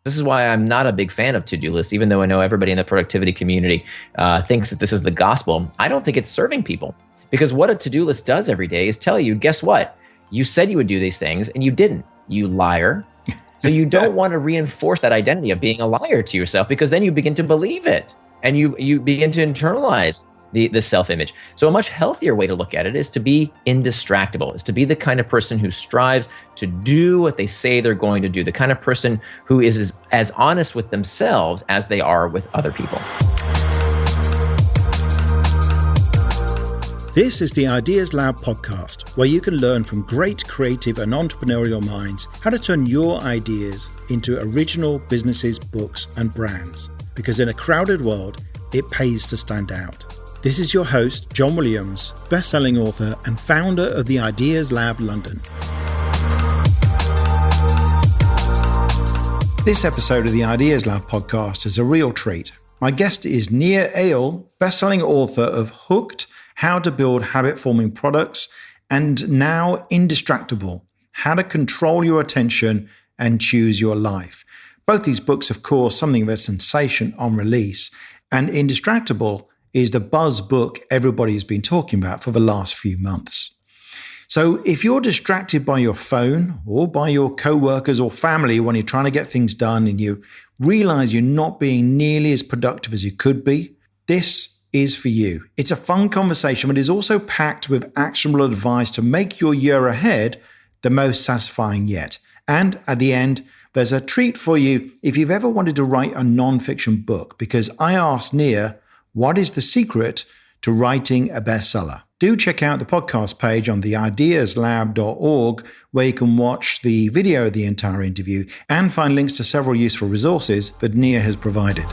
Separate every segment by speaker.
Speaker 1: This is why I'm not a big fan of to-do lists, even though I know everybody in the productivity community thinks that this is the gospel. I don't think it's serving people, because what a to-do list does every day is tell you, guess what? You said you would do these things and you didn't. You liar. So you don't want to reinforce that identity of being a liar to yourself, because then you begin to believe it and you begin to internalize the self-image. So a much healthier way to look at it is to be indistractable, is to be the kind of person who strives to do what they say they're going to do, the kind of person who is as honest with themselves as they are with other people.
Speaker 2: This is the Ideas Lab podcast, where you can learn from great creative and entrepreneurial minds how to turn your ideas into original businesses, books, and brands. Because in a crowded world, it pays to stand out. This is your host, John Williams, best-selling author and founder of the Ideas Lab London. This episode of the Ideas Lab podcast is a real treat. My guest is Nir Eyal, best-selling author of Hooked, How to Build Habit-Forming Products, and now Indistractable, How to Control Your Attention and Choose Your Life. Both these books, of course, something of a sensation on release, and Indistractable is the buzz book everybody's been talking about for the last few months. So if you're distracted by your phone or by your co-workers or family when you're trying to get things done and you realize you're not being nearly as productive as you could be, this is for you. It's a fun conversation, but it's also packed with actionable advice to make your year ahead the most satisfying yet. And at the end, there's a treat for you if you've ever wanted to write a non-fiction book, because I asked Nir, what is the secret to writing a bestseller? Do check out the podcast page on theideaslab.org, where you can watch the video of the entire interview and find links to several useful resources that Nir has provided.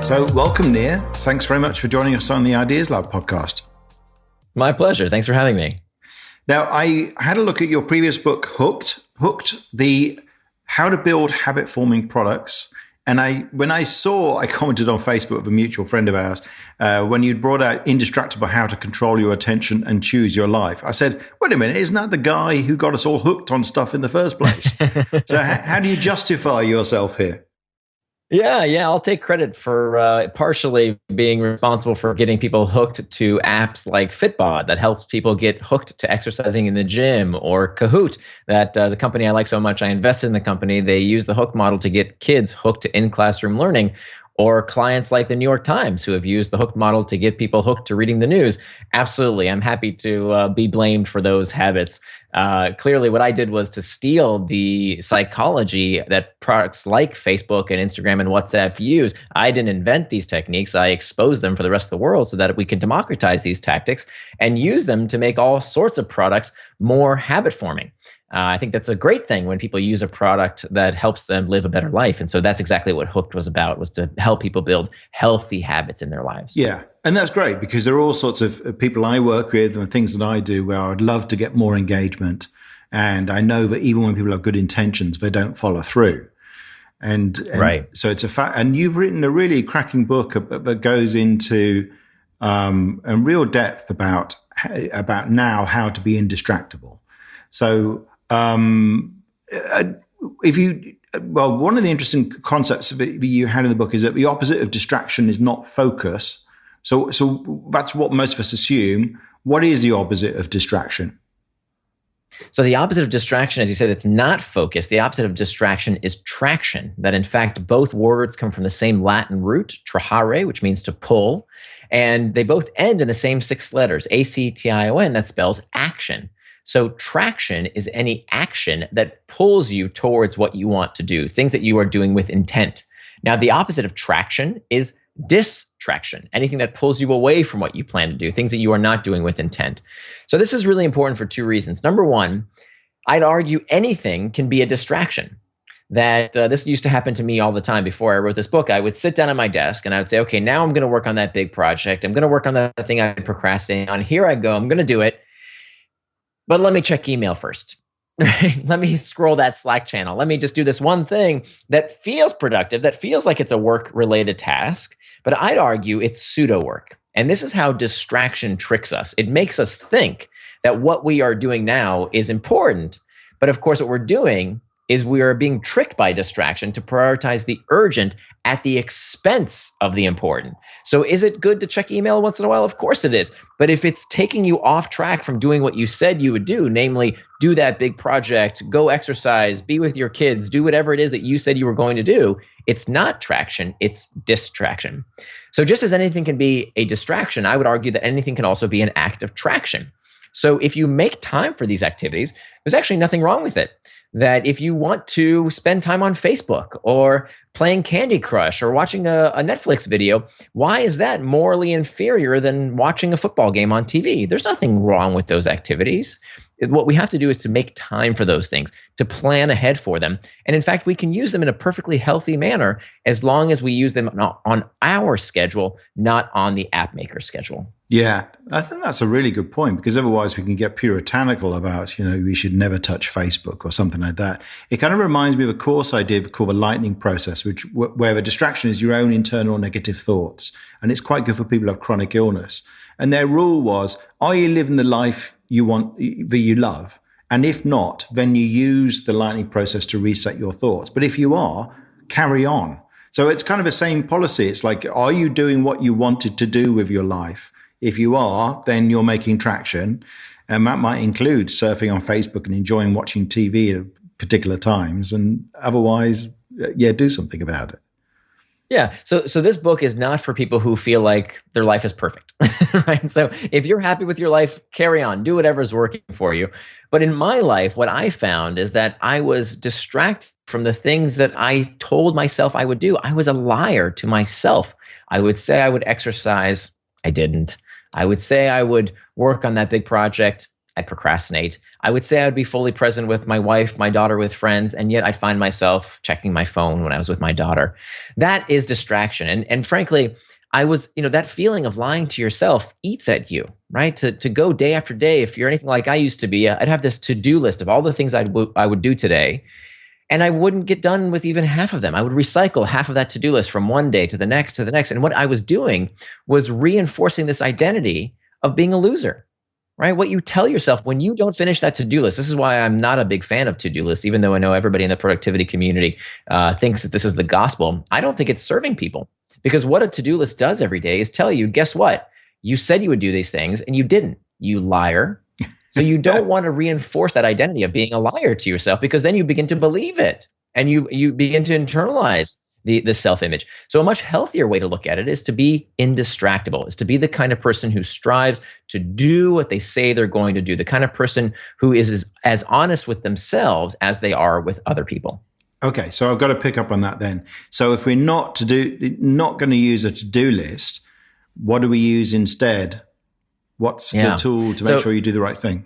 Speaker 2: So welcome, Nir. Thanks very much for joining us on the Ideas Lab podcast.
Speaker 1: My pleasure. Thanks for having me.
Speaker 2: Now, I had a look at your previous book, Hooked, the How to Build Habit-Forming Products. And I commented on Facebook with a mutual friend of ours, when you'd brought out Indistractable, How to Control Your Attention and Choose Your Life. I said, wait a minute, isn't that the guy who got us all hooked on stuff in the first place? So how do you justify yourself here?
Speaker 1: Yeah, I'll take credit for partially being responsible for getting people hooked to apps like Fitbod that helps people get hooked to exercising in the gym, or Kahoot, that is a company I like so much I invested in the company. They use the hook model to get kids hooked to in-classroom learning, or clients like the New York Times who have used the hook model to get people hooked to reading the news. Absolutely, I'm happy to be blamed for those habits. Clearly, what I did was to steal the psychology that products like Facebook and Instagram and WhatsApp use. I didn't invent these techniques. I exposed them for the rest of the world so that we can democratize these tactics and use them to make all sorts of products more habit-forming. I think that's a great thing when people use a product that helps them live a better life. And so that's exactly what Hooked was about, was to help people build healthy habits in their lives.
Speaker 2: Yeah. And that's great, because there are all sorts of people I work with and things that I do where I'd love to get more engagement. And I know that even when people have good intentions, they don't follow through. And
Speaker 1: right.
Speaker 2: So it's a fact. And you've written a really cracking book that goes into a real depth about now how to be indistractable. So one of the interesting concepts that you had in the book is that the opposite of distraction is not focus. So that's what most of us assume. What is the opposite of distraction?
Speaker 1: So the opposite of distraction, as you said, it's not focus. The opposite of distraction is traction. That in fact, both words come from the same Latin root, trahare, which means to pull. And they both end in the same 6 letters, A-C-T-I-O-N, that spells action. So traction is any action that pulls you towards what you want to do, things that you are doing with intent. Now, the opposite of traction is distraction, anything that pulls you away from what you plan to do, things that you are not doing with intent. So this is really important for 2 reasons. Number one, I'd argue anything can be a distraction. That this used to happen to me all the time before I wrote this book. I would sit down at my desk and I would say, okay, now I'm going to work on that big project. I'm going to work on that thing I've been procrastinating on. Here I go. I'm going to do it. But let me check email first. Let me scroll that Slack channel. Let me just do this one thing that feels productive, that feels like it's a work-related task. But I'd argue it's pseudo work. And this is how distraction tricks us. It makes us think that what we are doing now is important, But of course, what we're doing is we are being tricked by distraction to prioritize the urgent at the expense of the important. So is it good to check email once in a while? Of course it is. But if it's taking you off track from doing what you said you would do, namely do that big project, go exercise, be with your kids, do whatever it is that you said you were going to do, it's not traction, it's distraction. So just as anything can be a distraction, I would argue that anything can also be an act of traction. So if you make time for these activities, there's actually nothing wrong with it. That if you want to spend time on Facebook or playing Candy Crush or watching a Netflix video, why is that morally inferior than watching a football game on TV? There's nothing wrong with those activities. What we have to do is to make time for those things, to plan ahead for them. And in fact, we can use them in a perfectly healthy manner as long as we use them on our schedule, not on the app maker's schedule.
Speaker 2: Yeah, I think that's a really good point, because otherwise we can get puritanical about, we should never touch Facebook or something like that. It kind of reminds me of a course I did called the lightning process, where the distraction is your own internal negative thoughts. And it's quite good for people who have chronic illness. And their rule was, are you living the life you want, that you love? And if not, then you use the lightning process to reset your thoughts. But if you are, carry on. So it's kind of the same policy. It's like, are you doing what you wanted to do with your life? If you are, then you're making traction. And that might include surfing on Facebook and enjoying watching TV at particular times. And otherwise, do something about it.
Speaker 1: Yeah. So this book is not for people who feel like their life is perfect, right? So if you're happy with your life, carry on, do whatever's working for you. But in my life, what I found is that I was distracted from the things that I told myself I would do. I was a liar to myself. I would say I would exercise. I didn't. I would say I would work on that big project. I'd procrastinate. I would say I'd be fully present with my wife, my daughter, with friends, and yet I'd find myself checking my phone when I was with my daughter. That is distraction. And frankly, I was, that feeling of lying to yourself eats at you, right? To go day after day, if you're anything like I used to be, I'd have this to-do list of all the things I would do today, and I wouldn't get done with even half of them. I would recycle half of that to-do list from one day to the next to the next. And what I was doing was reinforcing this identity of being a loser. Right? What you tell yourself when you don't finish that to-do list. This is why I'm not a big fan of to-do lists, even though I know everybody in the productivity community thinks that this is the gospel. I don't think it's serving people, because what a to-do list does every day is tell you, guess what? You said you would do these things and you didn't. You liar. So you don't want to reinforce that identity of being a liar to yourself, because then you begin to believe it and you begin to internalize the self-image. So a much healthier way to look at it is to be indistractable, is to be the kind of person who strives to do what they say they're going to do, the kind of person who is as honest with themselves as they are with other people.
Speaker 2: Okay, so I've got to pick up on that then. So if we're not going to use a to-do list, what do we use instead? What's the tool to make sure you do the right thing?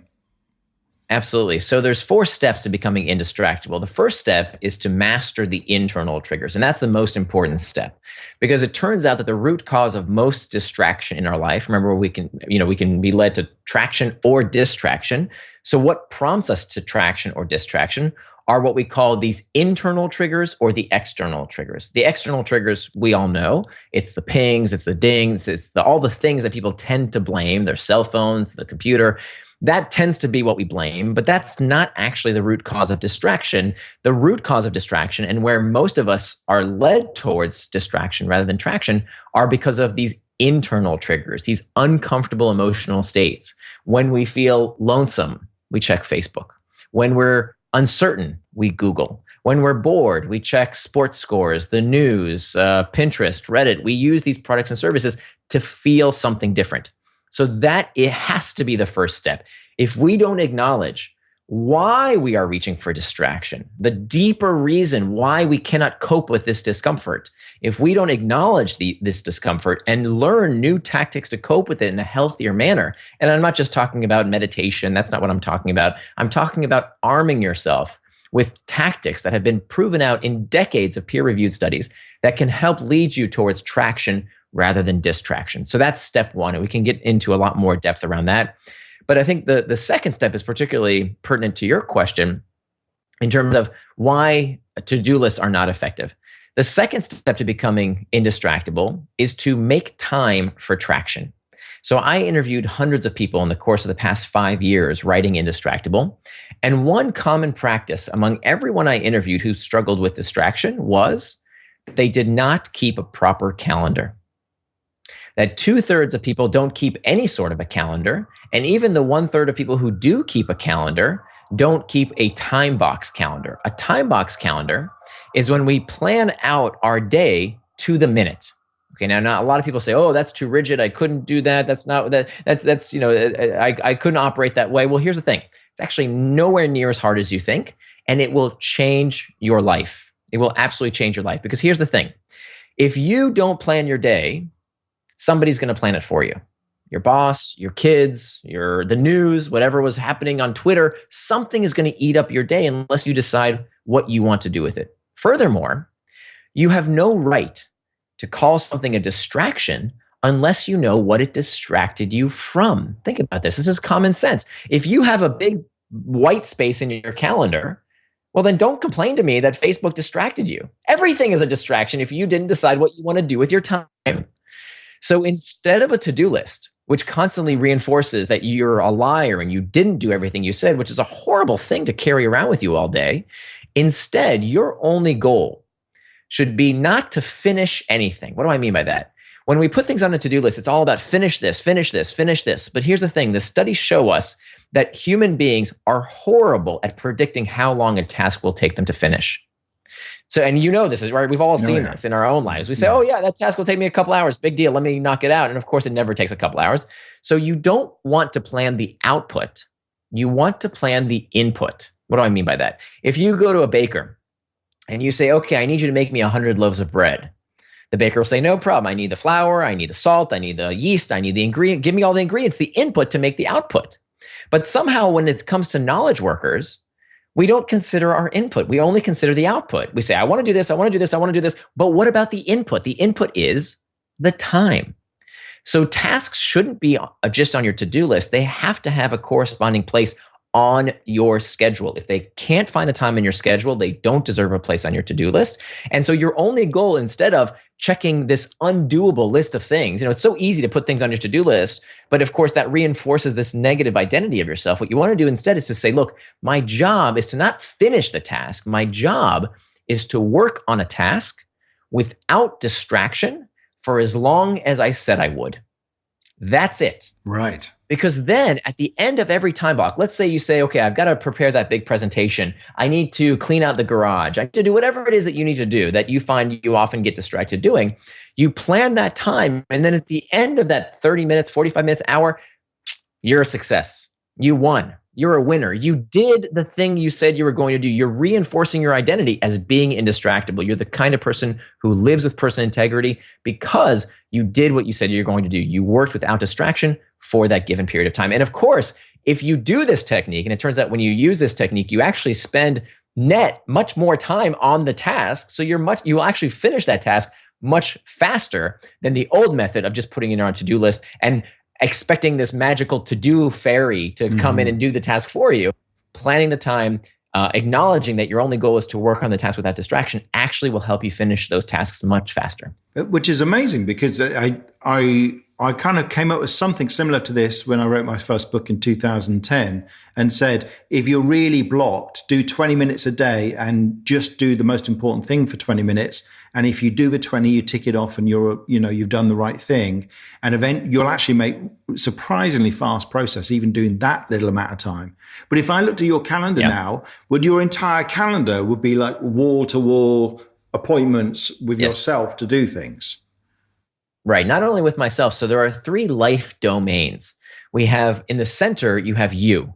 Speaker 1: Absolutely. So there's 4 steps to becoming indistractable. The first step is to master the internal triggers. And that's the most important step, because it turns out that the root cause of most distraction in our life, remember, we can be led to traction or distraction. So what prompts us to traction or distraction are what we call these internal triggers or the external triggers. The external triggers, we all know, it's the pings, it's the dings, it's all the things that people tend to blame, their cell phones, the computer. That tends to be what we blame, but that's not actually the root cause of distraction. The root cause of distraction, and where most of us are led towards distraction rather than traction, are because of these internal triggers, these uncomfortable emotional states. When we feel lonesome, we check Facebook. When we're uncertain, we Google. When we're bored, we check sports scores, the news, Pinterest, Reddit. We use these products and services to feel something different. So that it has to be the first step. If we don't acknowledge why we are reaching for distraction, the deeper reason why we cannot cope with this discomfort, if we don't acknowledge this discomfort and learn new tactics to cope with it in a healthier manner, and I'm not just talking about meditation, that's not what I'm talking about. I'm talking about arming yourself with tactics that have been proven out in decades of peer-reviewed studies that can help lead you towards traction rather than distraction. So that's step 1, and we can get into a lot more depth around that. But I think the second step is particularly pertinent to your question in terms of why to-do lists are not effective. The second step to becoming indistractable is to make time for traction. So I interviewed hundreds of people in the course of the past 5 years writing Indistractable. And one common practice among everyone I interviewed who struggled with distraction was they did not keep a proper calendar. That 2/3 of people don't keep any sort of a calendar. And even the 1/3 of people who do keep a calendar don't keep a time box calendar. A time box calendar is when we plan out our day to the minute. Okay, now a lot of people say, "Oh, that's too rigid. I couldn't do that. That's not that. That's I couldn't operate that way." Well, here's the thing: it's actually nowhere near as hard as you think, and it will change your life. It will absolutely change your life, because here's the thing: if you don't plan your day, somebody's going to plan it for you. Your boss, your kids, the news, whatever was happening on Twitter, something is going to eat up your day unless you decide what you want to do with it. Furthermore, you have no right to call something a distraction unless you know what it distracted you from. Think about this. This is common sense. If you have a big white space in your calendar, well, then don't complain to me that Facebook distracted you. Everything is a distraction if you didn't decide what you want to do with your time. So instead of a to-do list, which constantly reinforces that you're a liar and you didn't do everything you said, which is a horrible thing to carry around with you all day, instead, your only goal should be not to finish anything. What do I mean by that? When we put things on a to-do list, it's all about finish this, finish this, finish this. But here's the thing: the studies show us that human beings are horrible at predicting how long a task will take them to finish. So, and you know this is right. We've all seen this in our own lives. We say, "Oh yeah, that task will take me a couple hours. Big deal. Let me knock it out." And of course, it never takes a couple hours. So you don't want to plan the output. You want to plan the input. What do I mean by that? If you go to a baker and you say, "Okay, I need you to make me 100 loaves of bread," the baker will say, "No problem. I need the flour. I need the salt. I need the yeast. I need the ingredient. Give me all the ingredients, the input to make the output." But somehow when it comes to knowledge workers, we don't consider our input. We only consider the output. We say, "I want to do this, I want to do this, I want to do this." But what about the input? The input is the time. So tasks shouldn't be just on your to-do list. They have to have a corresponding place on your schedule. If they can't find a time in your schedule, they don't deserve a place on your to-do list. And so your only goal, instead of checking this undoable list of things, it's so easy to put things on your to-do list, but of course that reinforces this negative identity of yourself. What you want to do instead is to say, "Look, my job is to not finish the task. My job is to work on a task without distraction for as long as I said I would." That's it.
Speaker 2: Right.
Speaker 1: Because then at the end of every time block, let's say you say, "Okay, I've got to prepare that big presentation. I need to clean out the garage. I need to do whatever it is that you need to do that you find you often get distracted doing." You plan that time. And then at the end of that 30 minutes, 45 minutes, hour, you're a success. You won. You're a winner. You did the thing you said you were going to do. You're reinforcing your identity as being indistractable. You're the kind of person who lives with personal integrity because you did what you said you're going to do. You worked without distraction for that given period of time. And of course, if you do this technique, and it turns out when you use this technique, you actually spend net much more time on the task. So you will actually finish that task much faster than the old method of just putting it on a to-do list and expecting this magical to-do fairy to come in and do the task for you. Planning the time, acknowledging that your only goal is to work on the task without distraction actually will help you finish those tasks much faster.
Speaker 2: Which is amazing, because I kind of came up with something similar to this when I wrote my first book in 2010 and said, if you're really blocked, do 20 minutes a day and just do the most important thing for 20 minutes. And if you do the 20, you tick it off and you've done the right thing. And you'll actually make surprisingly fast process, even doing that little amount of time. But if I looked at your calendar now, would your entire calendar would be like wall to wall appointments with yourself to do things?
Speaker 1: Right. Not only with myself. So there are 3 life domains. We have in the center, you have you.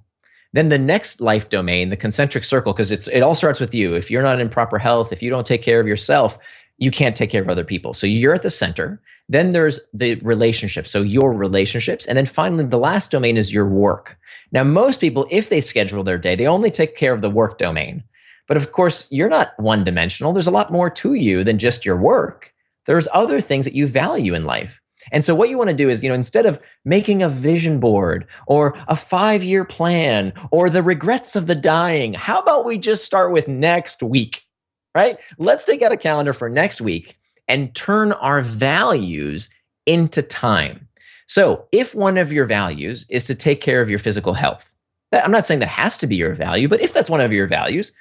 Speaker 1: Then the next life domain, the concentric circle, because it all starts with you. If you're not in proper health, if you don't take care of yourself, you can't take care of other people. So you're at the center. Then there's the relationships. So your relationships. And then finally, the last domain is your work. Now, most people, if they schedule their day, they only take care of the work domain. But of course, you're not one-dimensional. There's a lot more to you than just your work. There's other things that you value in life. And so what you want to do is, instead of making a vision board or a 5-year plan or the regrets of the dying, how about we just start with next week, right? Let's take out a calendar for next week and turn our values into time. So if one of your values is to take care of your physical health, I'm not saying that has to be your value, but if that's one of your values,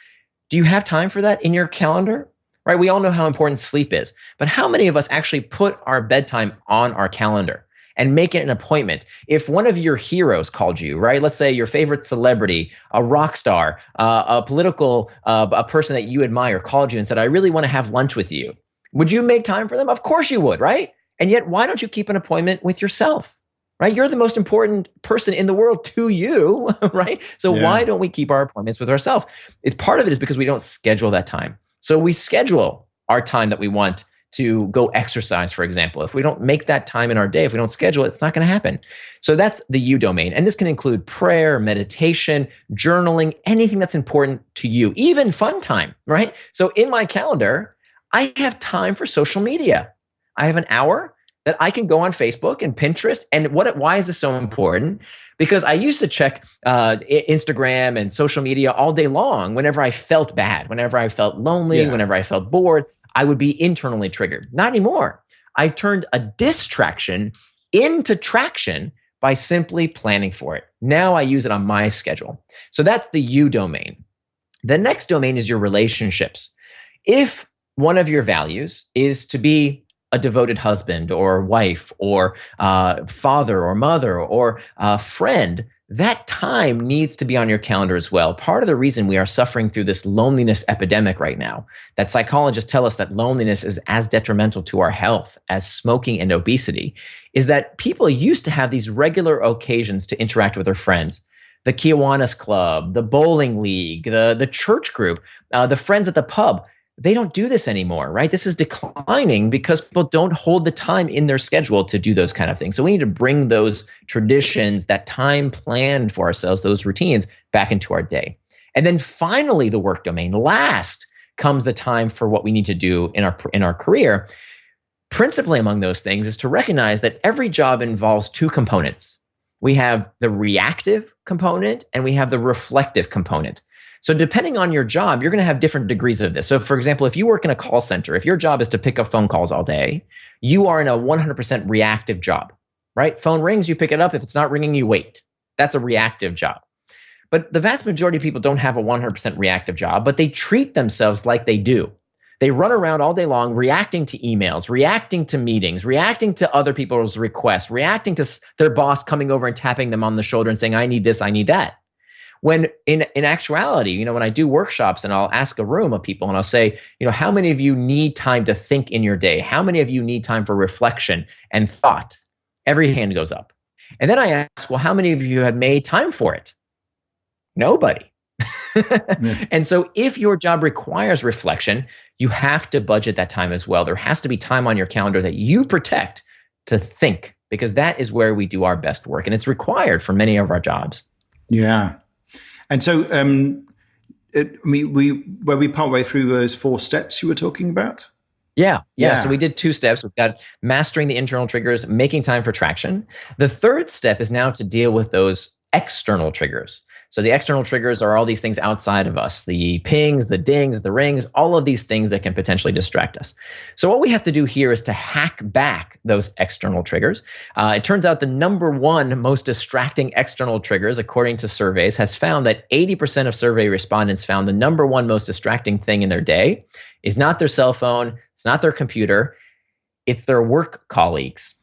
Speaker 1: do you have time for that in your calendar? Right? We all know how important sleep is, but how many of us actually put our bedtime on our calendar and make it an appointment? If one of your heroes called you, right? Let's say your favorite celebrity, a rock star, a political, a person that you admire called you and said, I really want to have lunch with you. Would you make time for them? Of course you would, right? And yet, why don't you keep an appointment with yourself? Right? You're the most important person in the world to you, right? So why don't we keep our appointments with ourselves? It's part of it is because we don't schedule that time. So we schedule our time that we want to go exercise, for example. If we don't make that time in our day, if we don't schedule it, it's not going to happen. So that's the you domain. And this can include prayer, meditation, journaling, anything that's important to you, even fun time, right? So in my calendar, I have time for social media. I have an hour that I can go on Facebook and Pinterest. And why is this so important? Because I used to check Instagram and social media all day long whenever I felt bad, whenever I felt lonely, whenever I felt bored, I would be internally triggered. Not anymore. I turned a distraction into traction by simply planning for it. Now I use it on my schedule. So that's the you domain. The next domain is your relationships. If one of your values is to be a devoted husband or wife or father or mother or friend, that time needs to be on your calendar as well. Part of the reason we are suffering through this loneliness epidemic right now, that psychologists tell us that loneliness is as detrimental to our health as smoking and obesity, is that people used to have these regular occasions to interact with their friends. The Kiwanis Club, the bowling league, the church group, the friends at the pub. They don't do this anymore, right? This is declining because people don't hold the time in their schedule to do those kind of things. So we need to bring those traditions, that time planned for ourselves, those routines back into our day. And then finally, the work domain. Last comes the time for what we need to do in our career. Principally among those things is to recognize that every job involves two components. We have the reactive component and we have the reflective component. So depending on your job, you're going to have different degrees of this. So for example, if you work in a call center, if your job is to pick up phone calls all day, you are in a 100% reactive job, right? Phone rings, you pick it up. If it's not ringing, you wait. That's a reactive job. But the vast majority of people don't have a 100% reactive job, but they treat themselves like they do. They run around all day long reacting to emails, reacting to meetings, reacting to other people's requests, reacting to their boss coming over and tapping them on the shoulder and saying, I need this, I need that. When in actuality, when I do workshops and I'll ask a room of people and I'll say, how many of you need time to think in your day? How many of you need time for reflection and thought? Every hand goes up. And then I ask, well, how many of you have made time for it? Nobody. And so if your job requires reflection, you have to budget that time as well. There has to be time on your calendar that you protect to think, because that is where we do our best work. And it's required for many of our jobs.
Speaker 2: Yeah. And so were we partway through those 4 steps you were talking about?
Speaker 1: Yeah. So we did 2 steps. We've got mastering the internal triggers, making time for traction. The third step is now to deal with those external triggers. So the external triggers are all these things outside of us, the pings, the dings, the rings, all of these things that can potentially distract us. So what we have to do here is to hack back those external triggers. It turns out the number one most distracting external triggers, according to surveys, has found that 80% of survey respondents found the number one most distracting thing in their day is not their cell phone, it's not their computer, it's their work colleagues.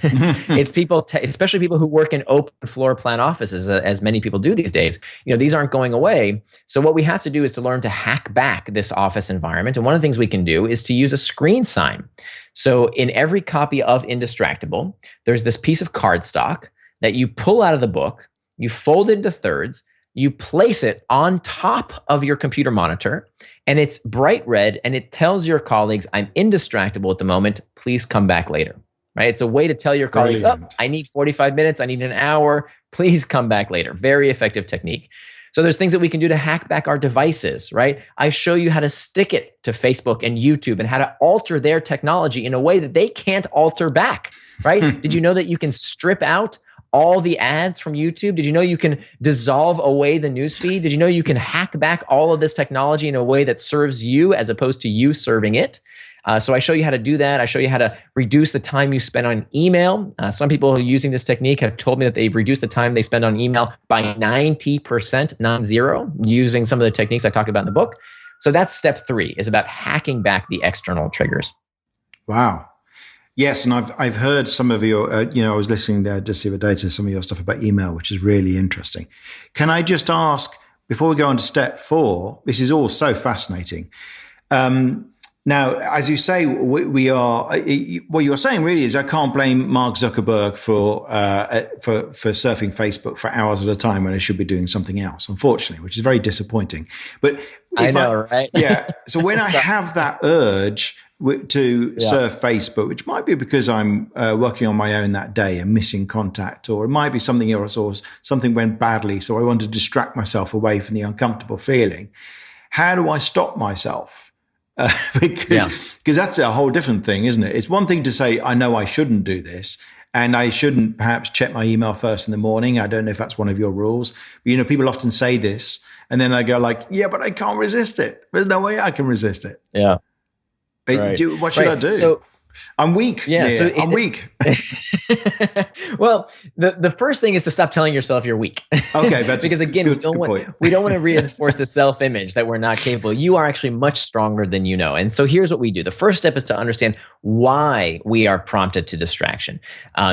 Speaker 1: It's people, especially people who work in open floor plan offices, as many people do these days. These aren't going away. So what we have to do is to learn to hack back this office environment. And one of the things we can do is to use a screen sign. So in every copy of Indistractable, there's this piece of cardstock that you pull out of the book, you fold it into thirds, you place it on top of your computer monitor, and it's bright red, and it tells your colleagues, I'm indistractable at the moment, please come back later, right? It's a way to tell your colleagues, I need 45 minutes, I need an hour, please come back later. Very effective technique. So there's things that we can do to hack back our devices, right? I show you how to stick it to Facebook and YouTube and how to alter their technology in a way that they can't alter back, right? Did you know that you can strip out all the ads from YouTube? Did you know you can dissolve away the newsfeed? Did you know you can hack back all of this technology in a way that serves you as opposed to you serving it? So I show you how to do that. I show you how to reduce the time you spend on email. Some people who are using this technique have told me that they've reduced the time they spend on email by 90%, non-zero, using some of the techniques I talk about in the book. So that's step 3, is about hacking back the external triggers.
Speaker 2: Wow. Yes, and I've heard some of your, I was listening there just the other day to some of your stuff about email, which is really interesting. Can I just ask, before we go on to step 4, this is all so fascinating. Now, as you say, we are. What you're saying really is I can't blame Mark Zuckerberg for surfing Facebook for hours at a time when I should be doing something else, unfortunately, which is very disappointing. But
Speaker 1: I know, right?
Speaker 2: Yeah. So when I have that urge to surf Facebook, which might be because I'm working on my own that day and missing contact, or it might be something else, or something went badly, so I want to distract myself away from the uncomfortable feeling. How do I stop myself? Because that's a whole different thing, isn't it? It's one thing to say, I know I shouldn't do this, and I shouldn't perhaps check my email first in the morning. I don't know if that's one of your rules. But, people often say this, and then I go like, yeah, but I can't resist it. There's no way I can resist it.
Speaker 1: Yeah.
Speaker 2: Right. What should I do?
Speaker 1: So,
Speaker 2: I'm weak.
Speaker 1: Yeah, so
Speaker 2: I'm weak.
Speaker 1: Well, the first thing is to stop telling yourself you're weak.
Speaker 2: Okay, that's
Speaker 1: because again, we don't want to reinforce the self-image that we're not capable. You are actually much stronger than you know. And so here's what we do. The first step is to understand why we are prompted to distraction.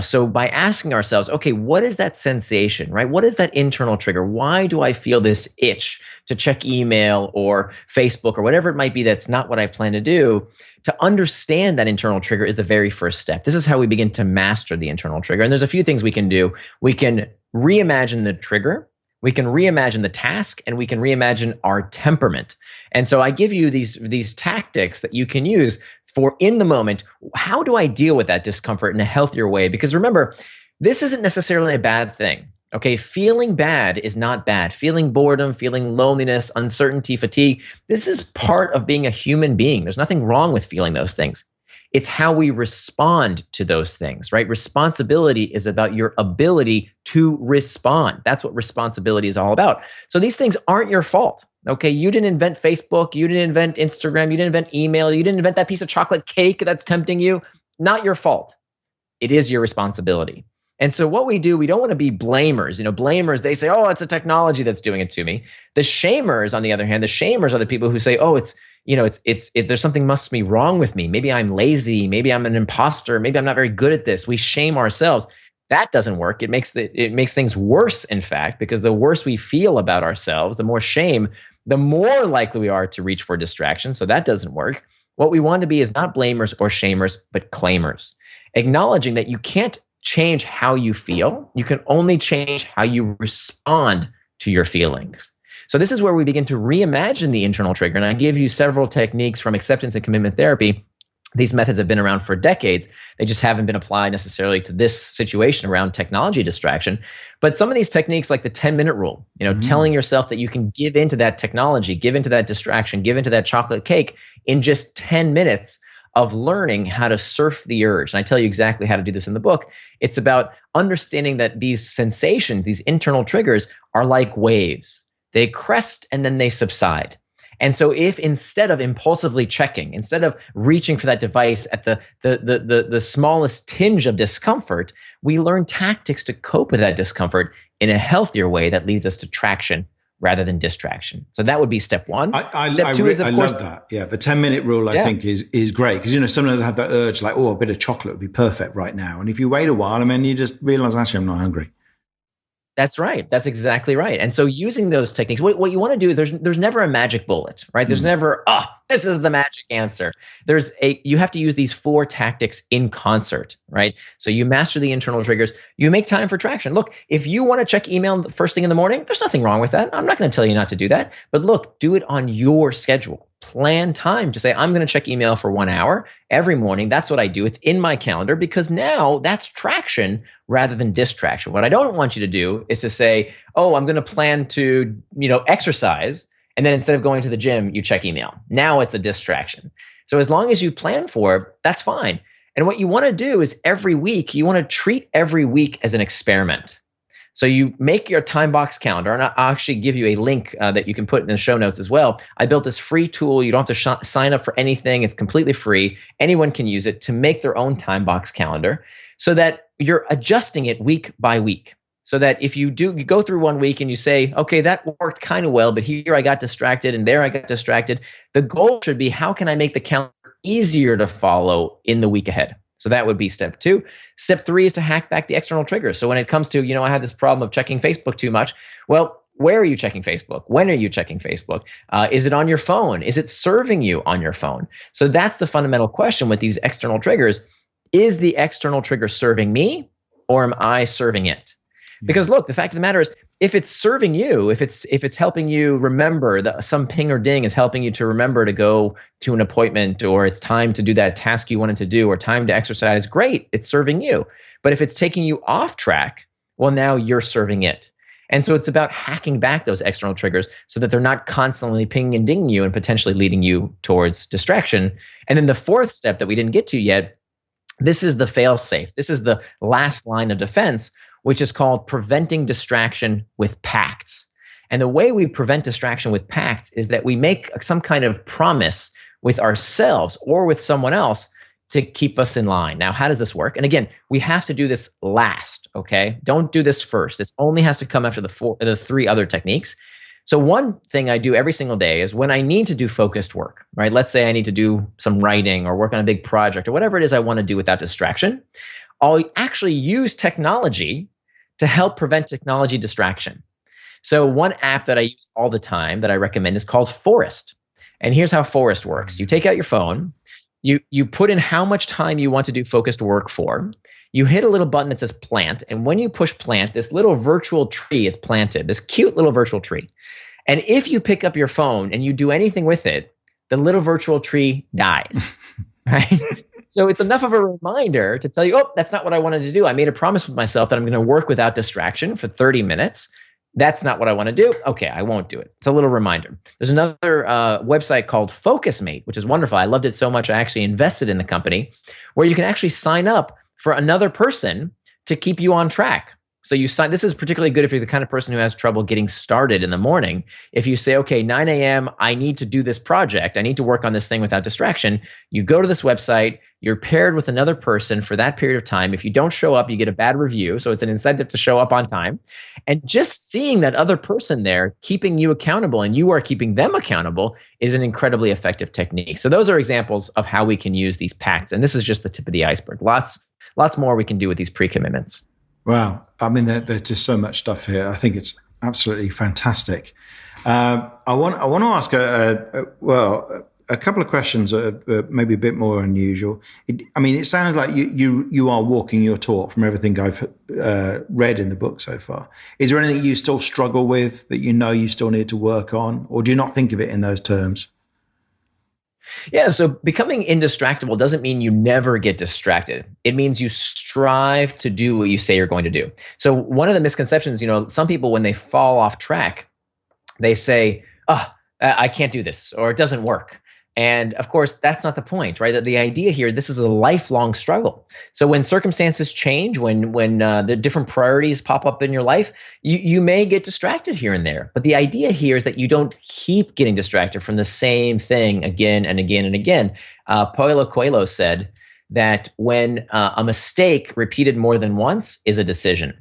Speaker 1: So by asking ourselves, okay, what is that sensation, right? What is that internal trigger? Why do I feel this itch to check email or Facebook or whatever it might be that's not what I plan to do? To understand that internal trigger is the very first step. This is how we begin to master the internal trigger. And there's a few things we can do. We can reimagine the trigger, we can reimagine the task, and we can reimagine our temperament. And so I give you these tactics that you can use for in the moment. How do I deal with that discomfort in a healthier way? Because remember, this isn't necessarily a bad thing. Okay, feeling bad is not bad. Feeling boredom, feeling loneliness, uncertainty, fatigue, this is part of being a human being. There's nothing wrong with feeling those things. It's how we respond to those things, right? Responsibility is about your ability to respond. That's what responsibility is all about. So these things aren't your fault. Okay, you didn't invent Facebook, you didn't invent Instagram, you didn't invent email, you didn't invent that piece of chocolate cake that's tempting you. Not your fault. It is your responsibility. And so what we do, we don't want to be blamers. Blamers, they say, oh, it's the technology that's doing it to me. The shamers, on the other hand, the shamers are the people who say, oh, there's something must be wrong with me. Maybe I'm lazy. Maybe I'm an imposter. Maybe I'm not very good at this. We shame ourselves. That doesn't work. It makes things worse, in fact, because the worse we feel about ourselves, the more shame, the more likely we are to reach for distraction. So that doesn't work. What we want to be is not blamers or shamers, but claimers, acknowledging that you can't change how you feel. You can only change how you respond to your feelings. So this is where we begin to reimagine the internal trigger. And I give you several techniques from acceptance and commitment therapy. These methods have been around for decades. They just haven't been applied necessarily to this situation around technology distraction. But some of these techniques, like the 10-minute rule, telling yourself that you can give into that technology, give into that distraction, give into that chocolate cake in just 10 minutes of learning how to surf the urge. And I tell you exactly how to do this in the book. It's about understanding that these sensations, these internal triggers, are like waves. They crest and then they subside. And so if instead of impulsively checking, instead of reaching for that device at the smallest tinge of discomfort, we learn tactics to cope with that discomfort in a healthier way that leads us to traction rather than distraction. So that would be step 1. Step 2 is, of course,
Speaker 2: love that. Yeah, the 10-minute rule I think is great, because sometimes I have that urge like, oh, a bit of chocolate would be perfect right now. And if you wait a while, you just realize, actually, I'm not hungry.
Speaker 1: That's right. That's exactly right. And so using those techniques, what you want to do is there's never a magic bullet, right? There's never, this is the magic answer. You have to use these 4 tactics in concert, right? So you master the internal triggers, you make time for traction. Look, if you want to check email the first thing in the morning, there's nothing wrong with that. I'm not going to tell you not to do that. But look, do it on your schedule. Plan time to say, I'm going to check email for 1 hour every morning. That's what I do. It's in my calendar, because now that's traction rather than distraction. What I don't want you to do is to say, oh, I'm going to plan to, exercise. And then instead of going to the gym, you check email. Now it's a distraction. So as long as you plan for it, that's fine. And what you want to do is every week, you want to treat every week as an experiment. So you make your time box calendar, and I'll actually give you a link that you can put in the show notes as well. I built this free tool. You don't have to sign up for anything. It's completely free. Anyone can use it to make their own time box calendar so that you're adjusting it week by week. So that if you go through one week and you say, okay, that worked kind of well, but here I got distracted and there I got distracted. The goal should be, how can I make the calendar easier to follow in the week ahead? So that would be step 2. Step 3 is to hack back the external triggers. So when it comes to, I had this problem of checking Facebook too much. Well, where are you checking Facebook? When are you checking Facebook? Is it on your phone? Is it serving you on your phone? So that's the fundamental question with these external triggers. Is the external trigger serving me, or am I serving it? Because look, the fact of the matter is, if it's serving you, if it's helping you remember that some ping or ding is helping you to remember to go to an appointment, or it's time to do that task you wanted to do, or time to exercise, great, it's serving you. But if it's taking you off track, well, now you're serving it. And so it's about hacking back those external triggers so that they're not constantly pinging and dinging you and potentially leading you towards distraction. And then the 4th step that we didn't get to yet, this is the fail safe. This is the last line of defense, which is called preventing distraction with pacts. And the way we prevent distraction with pacts is that we make some kind of promise with ourselves or with someone else to keep us in line. Now, how does this work? And again, we have to do this last, okay? Don't do this first. This only has to come after the 3 other techniques. So one thing I do every single day is when I need to do focused work, right? Let's say I need to do some writing or work on a big project or whatever it is I want to do without distraction. I'll actually use technology to help prevent technology distraction. So one app that I use all the time that I recommend is called Forest. And here's how Forest works. You take out your phone, you put in how much time you want to do focused work for. You hit a little button that says plant. And when you push plant, this little virtual tree is planted, this cute little virtual tree. And if you pick up your phone and you do anything with it, the little virtual tree dies, right? So it's enough of a reminder to tell you, oh, that's not what I wanted to do. I made a promise with myself that I'm going to work without distraction for 30 minutes. That's not what I want to do. Okay, I won't do it. It's a little reminder. There's another website called FocusMate, which is wonderful. I loved it so much I actually invested in the company, where you can actually sign up for another person to keep you on track. So you sign. This is particularly good if you're the kind of person who has trouble getting started in the morning. If you say, okay, 9 a.m., I need to do this project. I need to work on this thing without distraction. You go to this website. You're paired with another person for that period of time. If you don't show up, you get a bad review. So it's an incentive to show up on time. And just seeing that other person there keeping you accountable and you are keeping them accountable is an incredibly effective technique. So those are examples of how we can use these pacts. And this is just the tip of the iceberg. Lots more we can do with these pre-commitments.
Speaker 2: Wow. I mean, there's just so much stuff here. I think it's absolutely fantastic. I want to ask a couple of questions that are maybe a bit more unusual. It sounds like you are walking your talk from everything I've read in the book so far. Is there anything you still struggle with that you still need to work on, or do you not think of it in those terms?
Speaker 1: Yeah, so becoming indistractable doesn't mean you never get distracted. It means you strive to do what you say you're going to do. So one of the misconceptions, some people, when they fall off track, they say, I can't do this, or it doesn't work. And of course, that's not the point, right? That the idea here, this is a lifelong struggle. So when circumstances change, when the different priorities pop up in your life, you may get distracted here and there. But the idea here is that you don't keep getting distracted from the same thing again and again and again. Paulo Coelho said that when a mistake repeated more than once is a decision.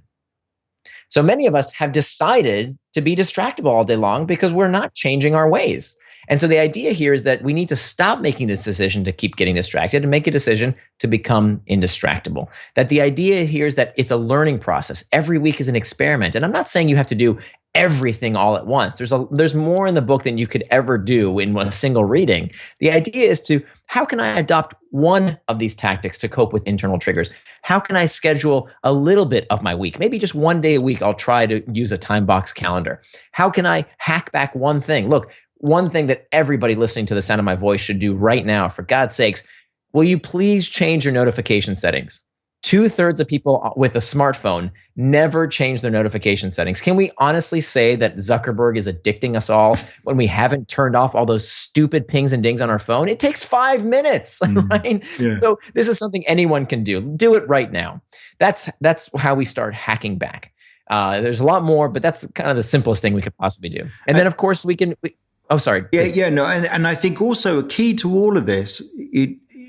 Speaker 1: So many of us have decided to be distractible all day long because we're not changing our ways. And so the idea here is that we need to stop making this decision to keep getting distracted and make a decision to become indistractable. That the idea here is that it's a learning process. Every week is an experiment. And I'm not saying you have to do everything all at once. There's more in the book than you could ever do in a single reading. The idea is how can I adopt one of these tactics to cope with internal triggers? How can I schedule a little bit of my week? Maybe just one day a week, I'll try to use a time box calendar. How can I hack back one thing? Look, one thing that everybody listening to the sound of my voice should do right now, for God's sakes, will you please change your notification settings? 2/3 of people with a smartphone never change their notification settings. Can we honestly say that Zuckerberg is addicting us all when we haven't turned off all those stupid pings and dings on our phone? It takes 5 minutes, right?
Speaker 2: Yeah.
Speaker 1: So this is something anyone can do. Do it right now. That's how we start hacking back. There's a lot more, but that's kind of the simplest thing we could possibly do. And then, of course, oh, sorry.
Speaker 2: No, and I think also a key to all of this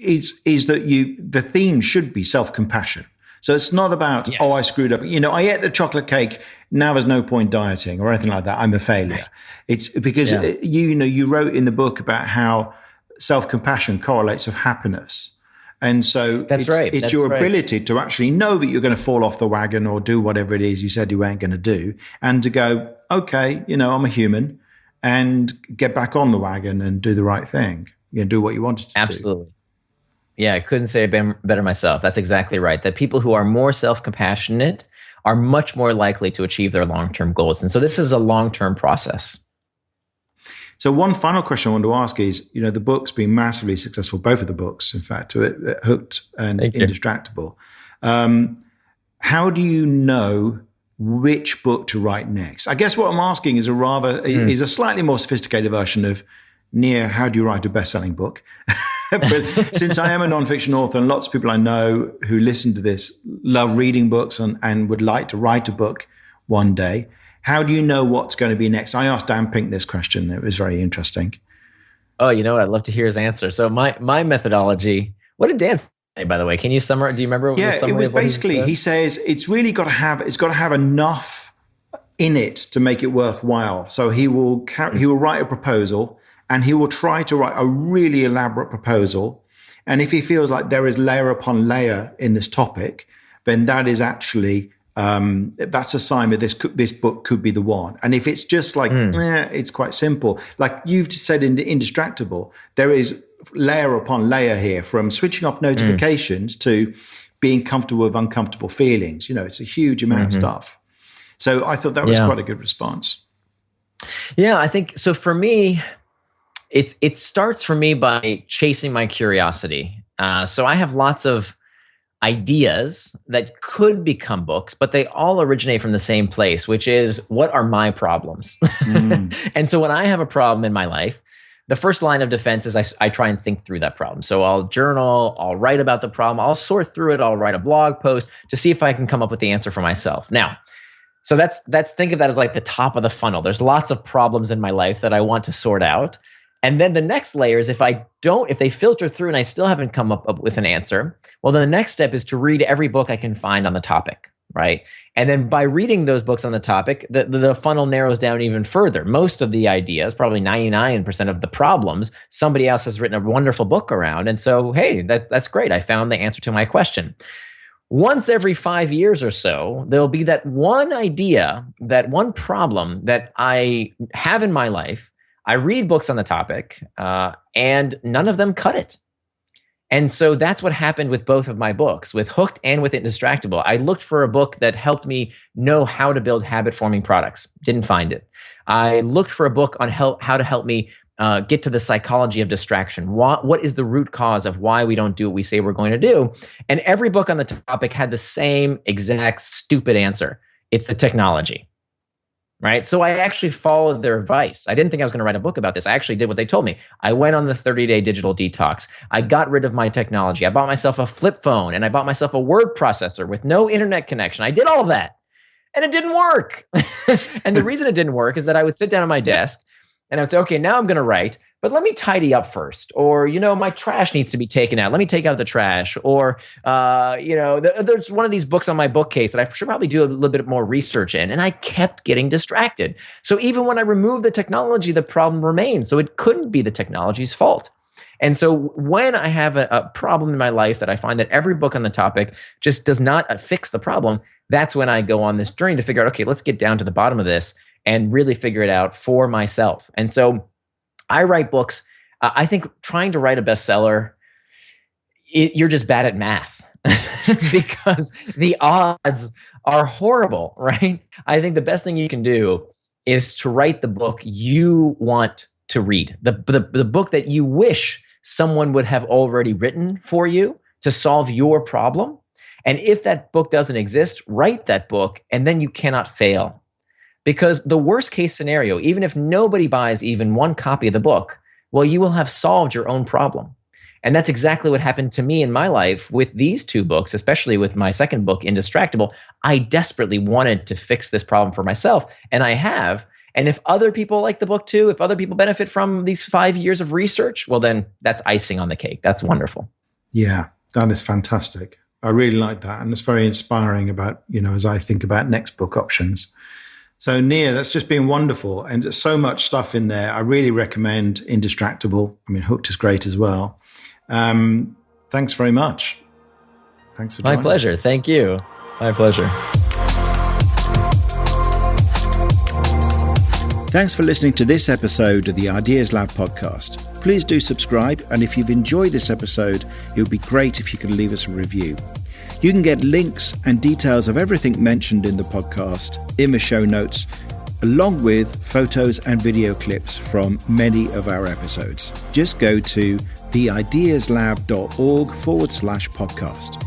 Speaker 2: is that the theme should be self-compassion. So it's not about,
Speaker 1: yes,
Speaker 2: I screwed up. I ate the chocolate cake. Now there's no point dieting or anything like that. I'm a failure. Right. It's because you wrote in the book about how self-compassion correlates with happiness. And so it's your ability to actually know that you're going to fall off the wagon or do whatever it is you said you weren't going to do, and to go, okay, I'm a human, and get back on the wagon and do the right thing. Do what you wanted to do.
Speaker 1: Absolutely. Yeah, I couldn't say it better myself. That's exactly right. That people who are more self-compassionate are much more likely to achieve their long-term goals. And so this is a long-term process.
Speaker 2: So one final question I want to ask is, the book's been massively successful, both of the books, in fact, Hooked and Indistractable. How do you know which book to write next? I guess what I'm asking is a slightly more sophisticated version of, Nir, how do you write a best-selling book? But since I am a nonfiction author, and lots of people I know who listen to this love reading books and would like to write a book one day, how do you know what's going to be next? I asked Dan Pink this question. It was very interesting.
Speaker 1: Oh, you know what? I'd love to hear his answer. So my methodology, what did Dan say, by the way? Can you summarize? Do you remember?
Speaker 2: It was basically, he says, it's got to have enough in it to make it worthwhile. So he will write a proposal, and he will try to write a really elaborate proposal. And if he feels like there is layer upon layer in this topic, then that is actually, that's a sign that this book could be the one. And if it's just like, it's quite simple. Like you've just said in the Indistractable, there is layer upon layer here, from switching off notifications to being comfortable with uncomfortable feelings. It's a huge amount of stuff. So I thought that was quite a good response.
Speaker 1: Yeah, I think so. For me, it starts for me by chasing my curiosity. So I have lots of ideas that could become books, but they all originate from the same place, which is, what are my problems? And so when I have a problem in my life, the first line of defense is I try and think through that problem. So I'll journal, I'll write about the problem, I'll sort through it, I'll write a blog post to see if I can come up with the answer for myself. Now, so that's think of that as like the top of the funnel. There's lots of problems in my life that I want to sort out. And then the next layer is if they filter through and I still haven't come up with an answer, well, then the next step is to read every book I can find on the topic, right? And then by reading those books on the topic, the funnel narrows down even further. Most of the ideas, probably 99% of the problems, somebody else has written a wonderful book around. And so, hey, that's great. I found the answer to my question. Once every 5 years or so, there'll be that one idea, that one problem that I have in my life. I read books on the topic, and none of them cut it. And so that's what happened with both of my books, with Hooked and with Indistractable. I looked for a book that helped me know how to build habit-forming products. Didn't find it. I looked for a book on how to help me get to the psychology of distraction. What is the root cause of why we don't do what we say we're going to do? And every book on the topic had the same exact stupid answer. It's the technology. Right. So I actually followed their advice. I didn't think I was going to write a book about this. I actually did what they told me. I went on the 30-day digital detox. I got rid of my technology. I bought myself a flip phone, and I bought myself a word processor with no internet connection. I did all of that, and it didn't work. And the reason it didn't work is that I would sit down at my desk and I would say, okay, now I'm going to write, but let me tidy up first. Or, my trash needs to be taken out. Let me take out the trash. Or, there's one of these books on my bookcase that I should probably do a little bit more research in. And I kept getting distracted. So even when I removed the technology, the problem remained. So it couldn't be the technology's fault. And so when I have a problem in my life that I find that every book on the topic just does not fix the problem, that's when I go on this journey to figure out, okay, let's get down to the bottom of this and really figure it out for myself. And so I write books. I think trying to write a bestseller, you're just bad at math because the odds are horrible, right? I think the best thing you can do is to write the book you want to read, the book that you wish someone would have already written for you to solve your problem. And if that book doesn't exist, write that book, and then you cannot fail. Because the worst case scenario, even if nobody buys even one copy of the book, well, you will have solved your own problem. And that's exactly what happened to me in my life with these two books, especially with my second book, Indistractable. I desperately wanted to fix this problem for myself, and I have. And if other people like the book too, if other people benefit from these 5 years of research, well, then that's icing on the cake. That's wonderful.
Speaker 2: Yeah, that is fantastic. I really like that. And it's very inspiring about, as I think about next book options. So Nir, that's just been wonderful. And there's so much stuff in there. I really recommend Indistractable. I mean, Hooked is great as well. Thanks very much. Thanks for joining
Speaker 1: My pleasure.
Speaker 2: us.
Speaker 1: Thank you. My pleasure.
Speaker 2: Thanks for listening to this episode of the Ideas Lab podcast. Please do subscribe. And if you've enjoyed this episode, it would be great if you could leave us a review. You can get links and details of everything mentioned in the podcast in the show notes, along with photos and video clips from many of our episodes. Just go to theideaslab.org/podcast.